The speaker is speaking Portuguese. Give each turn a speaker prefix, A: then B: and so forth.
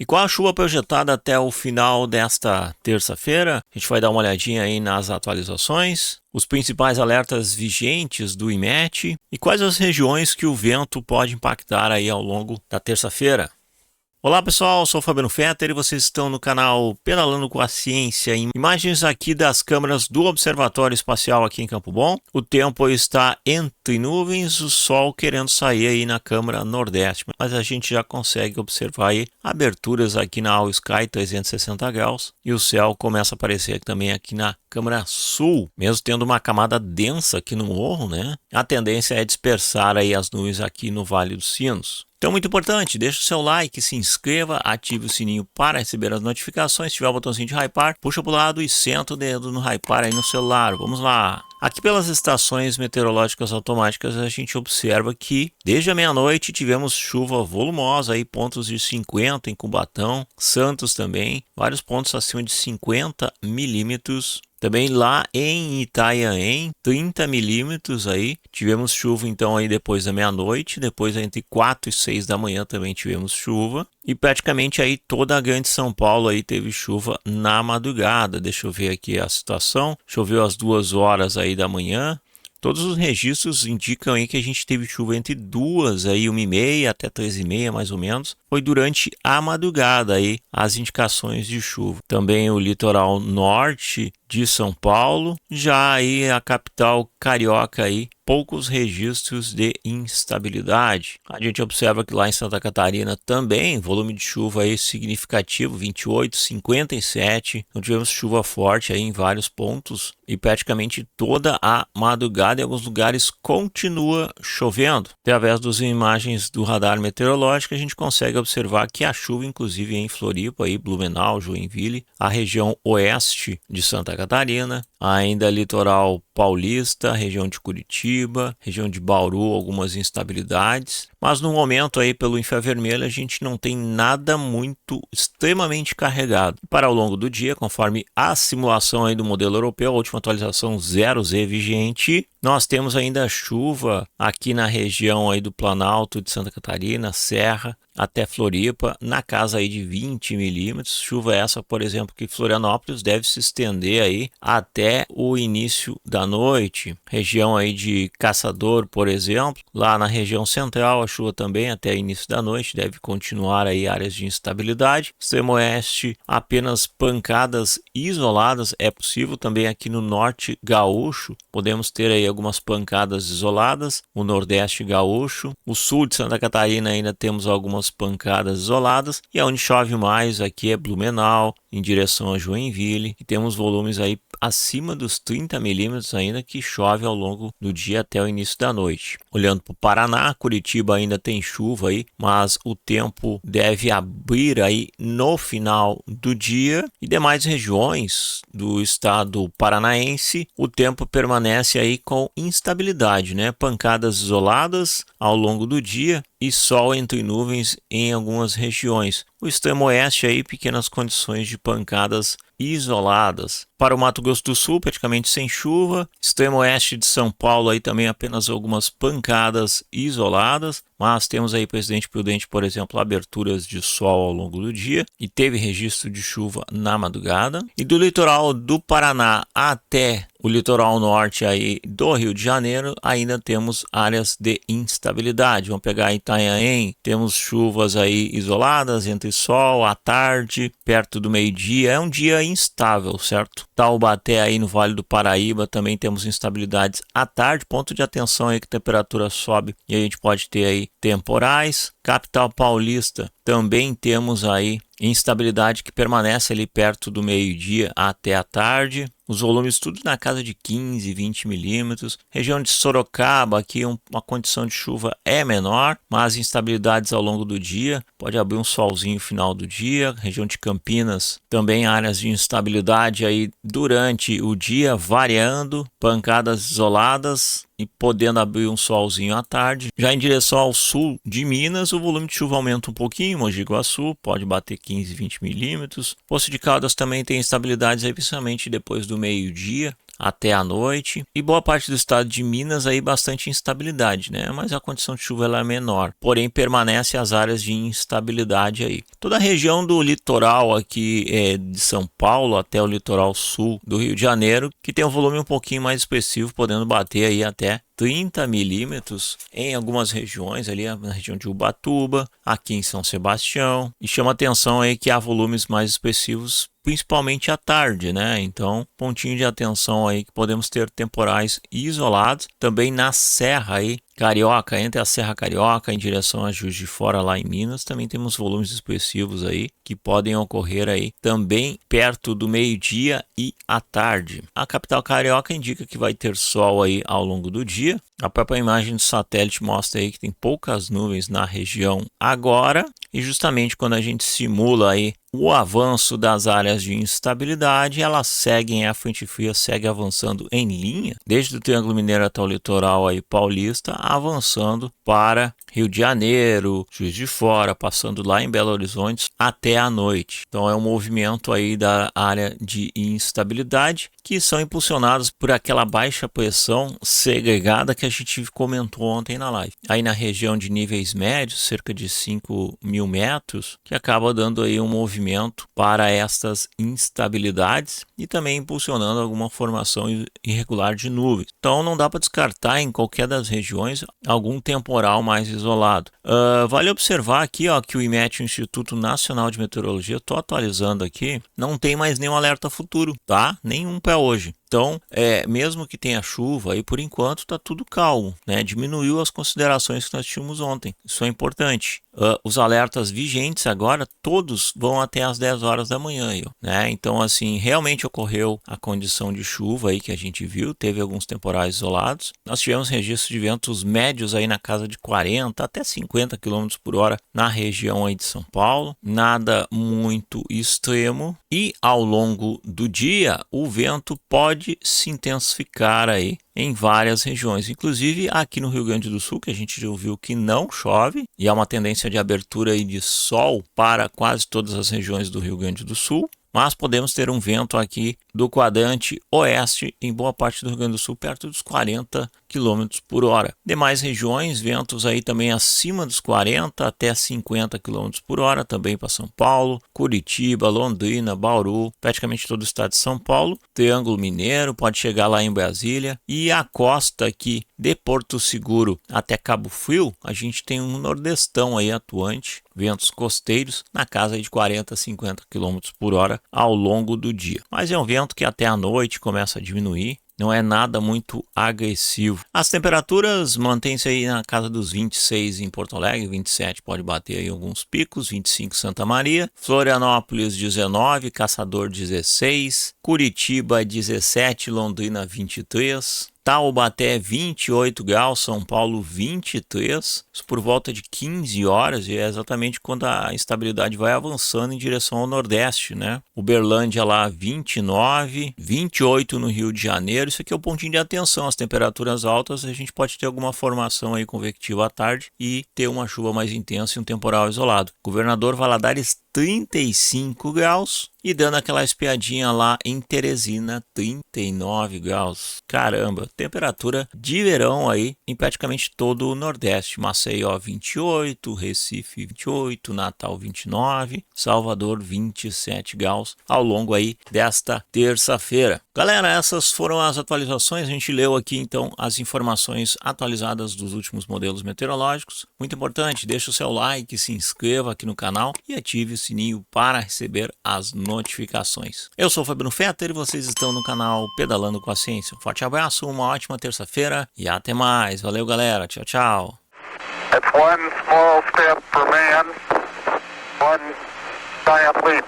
A: E qual a chuva projetada até o final desta terça-feira? A gente vai dar uma olhadinha aí nas atualizações, os principais alertas vigentes do IMET e quais as regiões que o vento pode impactar aí ao longo da terça-feira. Olá pessoal, eu sou o Fabiano Fetter e vocês estão no canal Pedalando com a Ciência. Imagens aqui das câmeras do Observatório Espacial aqui em Campo Bom. O tempo está entre nuvens, o sol querendo sair aí na câmera nordeste, mas a gente já consegue observar aí aberturas aqui na All Sky 360 graus e o céu começa a aparecer também aqui na câmera sul, mesmo tendo uma camada densa aqui no morro, né? A tendência é dispersar aí as nuvens aqui no Vale dos Sinos. Então, muito importante, deixa o seu like, se inscreva, ative o sininho para receber as notificações. Se tiver o botãozinho de hypar, puxa para o lado e senta o dedo no hypar aí no celular. Vamos lá! Aqui pelas estações meteorológicas automáticas a gente observa que desde a meia-noite tivemos chuva volumosa, aí pontos de 50 em Cubatão, Santos também, vários pontos acima de 50 milímetros. Também lá em Itanhaém, 30 milímetros aí, tivemos chuva então aí depois da meia-noite, depois entre 4 e 6 da manhã também tivemos chuva. E praticamente aí toda a grande São Paulo aí teve chuva na madrugada. Deixa eu ver aqui a situação, choveu às 2 horas aí da manhã. Todos os registros indicam aí que a gente teve chuva entre 2 aí, 1h30 até 3h30 mais ou menos. Foi durante a madrugada aí as indicações de chuva. Também o litoral norte de São Paulo, já aí a capital carioca aí, poucos registros de instabilidade. A gente observa que lá em Santa Catarina também, volume de chuva aí significativo, 28, 57. Então tivemos chuva forte aí em vários pontos e praticamente toda a madrugada em alguns lugares continua chovendo. Através das imagens do radar meteorológico a gente consegue observar que a chuva inclusive em Floripa, aí, Blumenau, Joinville, a região oeste de Santa Catarina, ainda litoral paulista, região de Curitiba, região de Bauru, algumas instabilidades. Mas no momento aí pelo infravermelho a gente não tem nada muito extremamente carregado. Para ao longo do dia, conforme a simulação aí do modelo europeu, a última atualização 0Z vigente, nós temos ainda chuva aqui na região aí do Planalto de Santa Catarina, Serra, até Floripa, na casa aí de 20 milímetros. Chuva essa, por exemplo, que Florianópolis deve se estender aí até o início da noite. Região aí de Caçador, por exemplo, lá na região central, a chuva também até início da noite, deve continuar aí áreas de instabilidade. Extremo oeste, apenas pancadas isoladas é possível. Também aqui no norte gaúcho, podemos ter aí algumas pancadas isoladas. O nordeste gaúcho, o sul de Santa Catarina ainda temos algumas pancadas isoladas, e onde chove mais aqui é Blumenau, em direção a Joinville, e temos volumes aí acima dos 30 milímetros ainda que chove ao longo do dia até o início da noite. Olhando para o Paraná, Curitiba ainda tem chuva aí, mas o tempo deve abrir aí no final do dia, e demais regiões do estado paranaense, o tempo permanece aí com instabilidade, né? Pancadas isoladas ao longo do dia e sol entre nuvens em algumas regiões. O extremo oeste aí, pequenas condições de pancadas isoladas. Para o Mato Grosso do Sul, praticamente sem chuva. Extremo oeste de São Paulo aí também apenas algumas pancadas isoladas, mas temos aí Presidente Prudente, por exemplo, aberturas de sol ao longo do dia e teve registro de chuva na madrugada. E do litoral do Paraná até o litoral norte aí do Rio de Janeiro, ainda temos áreas de instabilidade. Vamos pegar Itanhaém, temos chuvas aí isoladas entre sol à tarde, perto do meio-dia. É um dia instável, certo? Taubaté aí no Vale do Paraíba também temos instabilidades à tarde, ponto de atenção aí que a temperatura sobe e a gente pode ter aí temporais. Capital Paulista também temos aí instabilidade que permanece ali perto do meio-dia até a tarde. Os volumes tudo na casa de 15, 20 milímetros. Região de Sorocaba, aqui uma condição de chuva é menor, mas instabilidades ao longo do dia. Pode abrir um solzinho no final do dia. Região de Campinas, também áreas de instabilidade aí durante o dia, variando. Pancadas isoladas e podendo abrir um solzinho à tarde. Já em direção ao sul de Minas, o volume de chuva aumenta um pouquinho. Mogi Guaçu pode bater 15, 20 milímetros. Poços de Caldas também tem instabilidades aí, principalmente depois do meio-dia até a noite. E boa parte do estado de Minas aí bastante instabilidade, né? Mas a condição de chuva ela é menor. Porém, permanece as áreas de instabilidade aí. Toda a região do litoral aqui de São Paulo até o litoral sul do Rio de Janeiro, que tem um volume um pouquinho mais expressivo, podendo bater aí até 30 milímetros em algumas regiões, ali na região de Ubatuba, aqui em São Sebastião. E chama atenção aí que há volumes mais expressivos, principalmente à tarde, né? Então, pontinho de atenção aí que podemos ter temporais isolados. Também na Serra aí, Carioca, entre a Serra Carioca em direção a Juiz de Fora lá em Minas, também temos volumes expressivos aí que podem ocorrer aí também perto do meio-dia e à tarde. A capital carioca indica que vai ter sol aí ao longo do dia. A própria imagem do satélite mostra aí que tem poucas nuvens na região agora, e justamente quando a gente simula aí o avanço das áreas de instabilidade, elas seguem, a frente fria segue avançando em linha, desde o Triângulo Mineiro até o litoral aí paulista, avançando para Rio de Janeiro, Juiz de Fora, passando lá em Belo Horizonte até a noite. Então é um movimento aí da área de instabilidade que são impulsionados por aquela baixa pressão segregada que a gente comentou ontem na live. Aí na região de níveis médios, cerca de 5.000 metros, que acaba dando aí um movimento para estas instabilidades e também impulsionando alguma formação irregular de nuvens. Então não dá para descartar em qualquer das regiões algum temporal mais isolado. Vale observar aqui que o IMET, o Instituto Nacional de Meteorologia, estou atualizando aqui, não tem mais nenhum alerta futuro, tá? Nenhum para hoje. Então, mesmo que tenha chuva, aí por enquanto está tudo calmo, né? Diminuiu as considerações que nós tínhamos ontem. Isso é importante. Os alertas vigentes agora, todos vão até as 10 horas da manhã, né? Então, assim, realmente ocorreu a condição de chuva aí que a gente viu, teve alguns temporais isolados. Nós tivemos registro de ventos médios aí na casa de 40 até 50 km por hora na região aí de São Paulo. Nada muito extremo. E ao longo do dia, o vento pode se intensificar aí em várias regiões, inclusive aqui no Rio Grande do Sul, que a gente já ouviu que não chove, e há uma tendência de abertura aí de sol para quase todas as regiões do Rio Grande do Sul. Mas podemos ter um vento aqui do quadrante oeste em boa parte do Rio Grande do Sul, perto dos 40 km por hora. Demais regiões, ventos aí também acima dos 40 até 50 km por hora, também para São Paulo, Curitiba, Londrina, Bauru, praticamente todo o estado de São Paulo. Triângulo Mineiro, pode chegar lá em Brasília. E a costa aqui de Porto Seguro até Cabo Frio, a gente tem um nordestão aí atuante, ventos costeiros na casa de 40 a 50 km por hora ao longo do dia. Mas é um vento que até a noite começa a diminuir. Não é nada muito agressivo. As temperaturas mantêm-se aí na casa dos 26 em Porto Alegre, 27 pode bater aí alguns picos, 25 Santa Maria, Florianópolis 19, Caçador 16, Curitiba 17, Londrina 23, Taubaté 28 graus, São Paulo 23, isso por volta de 15 horas, e é exatamente quando a instabilidade vai avançando em direção ao Nordeste, né? Uberlândia lá 29, 28 no Rio de Janeiro, isso aqui é o pontinho de atenção, as temperaturas altas, a gente pode ter alguma formação aí convectiva à tarde e ter uma chuva mais intensa e um temporal isolado. Governador Valadares 35 graus e dando aquela espiadinha lá em Teresina, 39 graus. Caramba, temperatura de verão aí em praticamente todo o Nordeste. Maceió 28, Recife 28, Natal 29, Salvador 27 graus ao longo aí desta terça-feira. Galera, essas foram as atualizações. A gente leu aqui então as informações atualizadas dos últimos modelos meteorológicos. Muito importante, deixa o seu like, se inscreva aqui no canal e ative o sininho para receber as notificações. Eu sou o Fabiano Fetter e vocês estão no canal Pedalando com a Ciência. Um forte abraço, uma ótima terça-feira e até mais. Valeu, galera. Tchau, tchau. It's one small step for man, one giant leap